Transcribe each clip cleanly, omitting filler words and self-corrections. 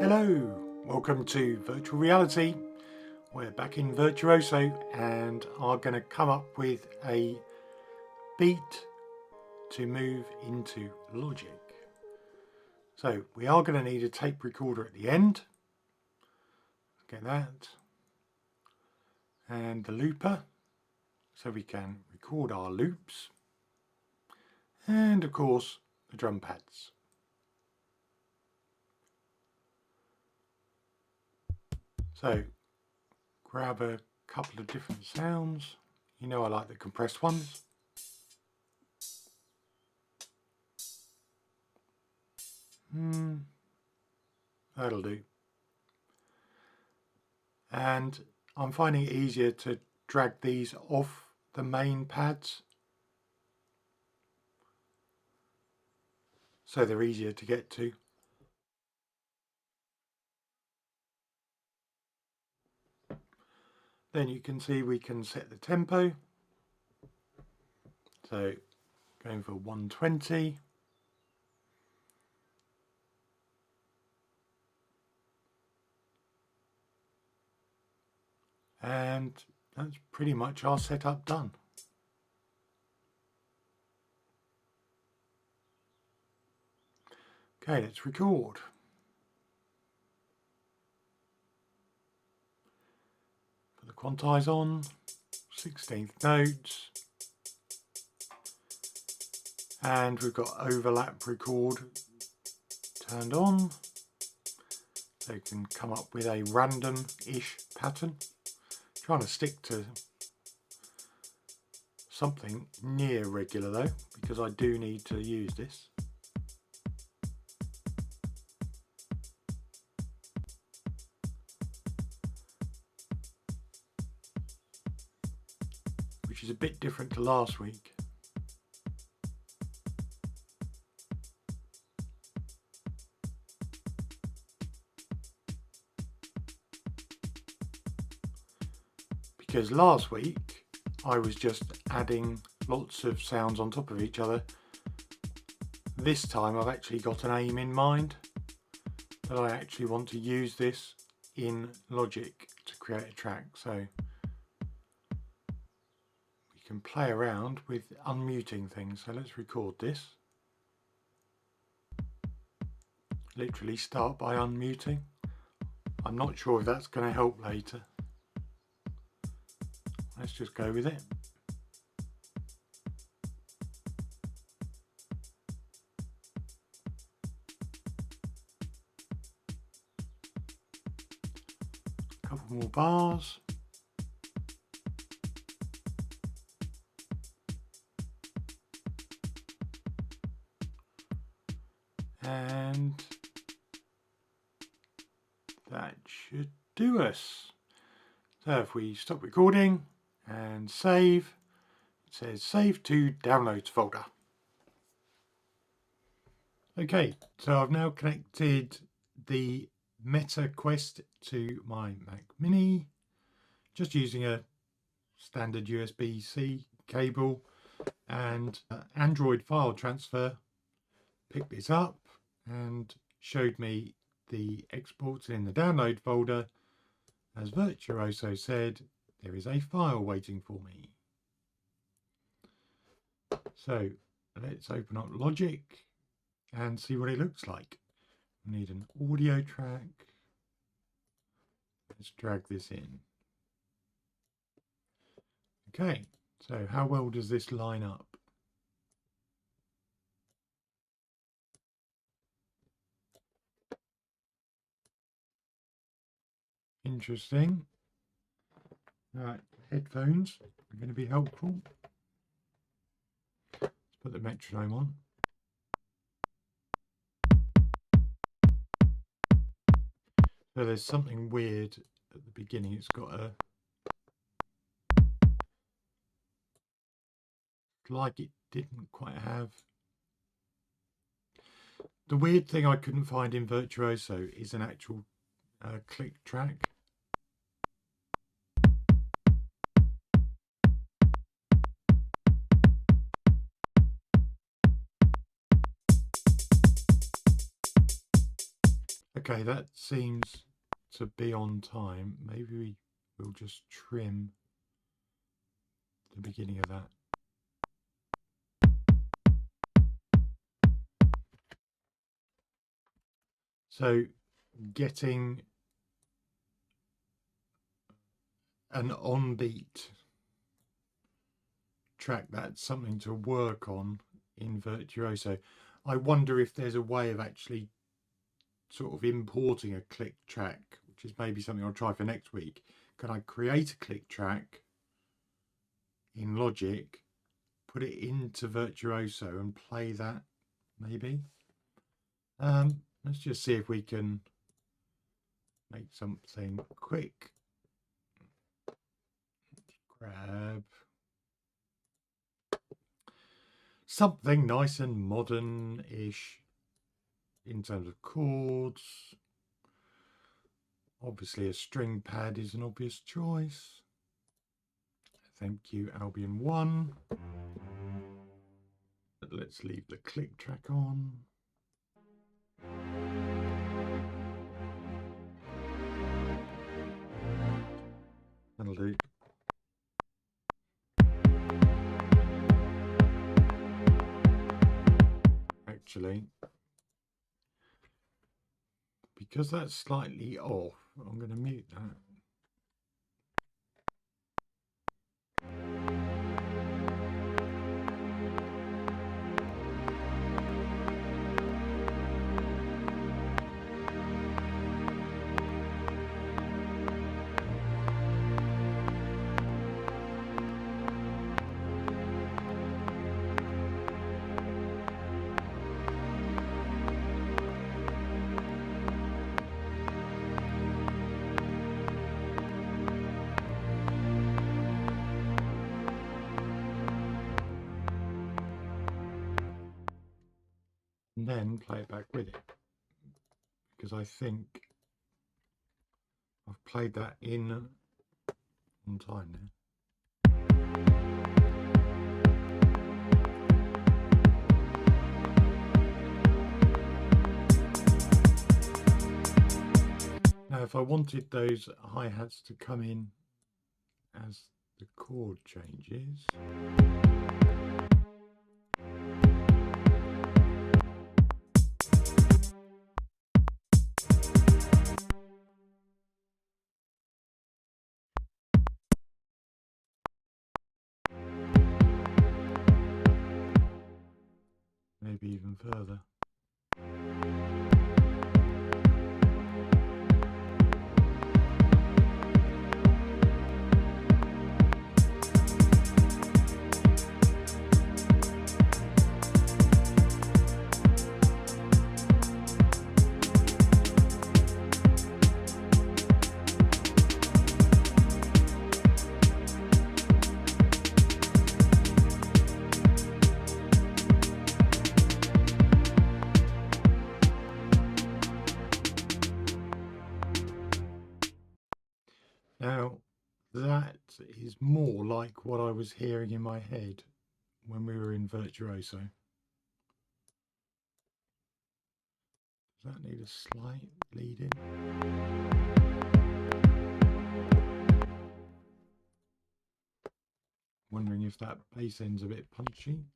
Hello, welcome to Virtual Reality. We're back in Virtuoso and are going to come up with a beat to move into Logic. So we are going to need a tape recorder at the end. Get that. And the looper, so we can record our loops. And of course, the drum pads. So grab a couple of different sounds. You know I like the compressed ones. That'll do. And I'm finding it easier to drag these off the main pads, so they're easier to get to. Then you can see we can set the tempo. So going for 120. And that's pretty much our setup done. Okay, let's record. Put the quantize on, 16th notes. And we've got overlap record turned on. So you can come up with a random-ish pattern. Trying to stick to something near regular though, because I do need to use this. Which is a bit different to last week. Because last week I was just adding lots of sounds on top of each other. This time I've actually got an aim in mind, that I actually want to use this in Logic to create a track. So we can play around with unmuting things. So let's record this. Literally start by unmuting. I'm not sure if that's going to help later. Let's just go with it. A couple more bars. And that should do us. So if we stop recording and save, it says save to downloads folder. Okay, so I've now connected the Meta Quest to my Mac Mini, just using a standard USB-C cable and Android file transfer. Picked this up and showed me the exports in the download folder. As Virtuoso said, there is a file waiting for me. So let's open up Logic and see what it looks like. We need an audio track. Let's drag this in. Okay, so how well does this line up? Interesting. Right, headphones are going to be helpful. Let's put the metronome on. So there's something weird at the beginning. It's got a, like it didn't quite have. The weird thing I couldn't find in Virtuoso is an actual click track. Okay, that seems to be on time. Maybe we'll just trim the beginning of that. So getting an on-beat track, that's something to work on in Virtuoso. I wonder if there's a way of actually sort of importing a click track, which is maybe something I'll try for next week. Can I create a click track in Logic, put it into Virtuoso and play that maybe? Let's just see if we can make something quick. Grab something nice and modern-ish in terms of chords. Obviously a string pad is an obvious choice. Thank you, Albion 1. Let's leave the click track on. That'll do. Actually, because that's slightly off, I'm going to mute that. And then play it back with it, because I think I've played that in on time now. Now if I wanted those hi-hats to come in as the chord changes, maybe even further. Now, that is more like what I was hearing in my head when we were in Virtuoso. Does that need a slight lead in? Wondering if that bass end's a bit punchy.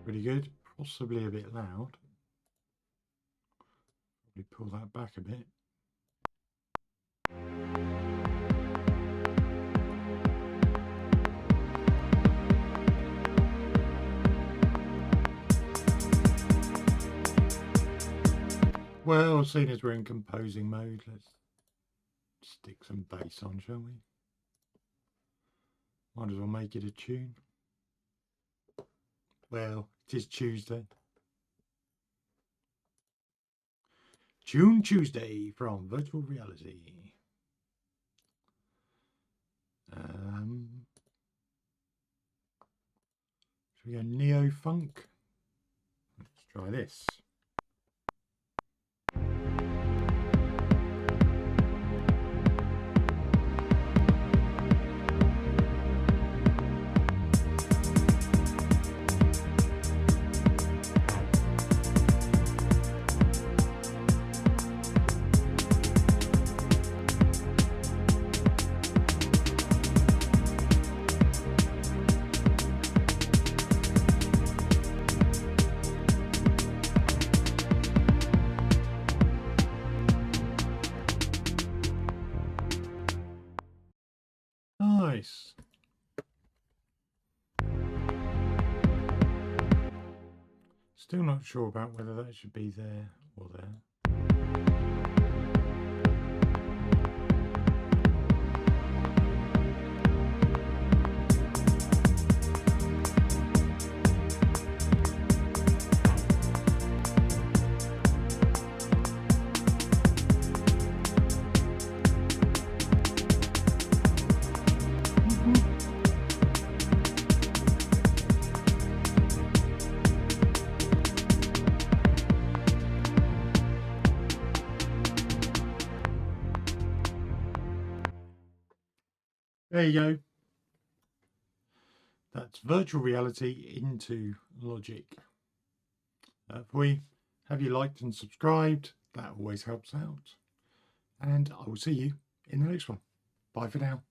Pretty good, possibly a bit loud. Probably pull that back a bit. Well, seeing as we're in composing mode, let's stick some bass on, shall we? Might as well make it a tune. Well, it is Tuesday. Tune Tuesday from Virtual Reality. Should we go neo-funk? Try this. Nice. Still not sure about whether that should be there or there. There you go. That's virtual reality into logic. If we have you liked and subscribed, that always helps out. And I will see you in the next one. Bye for now.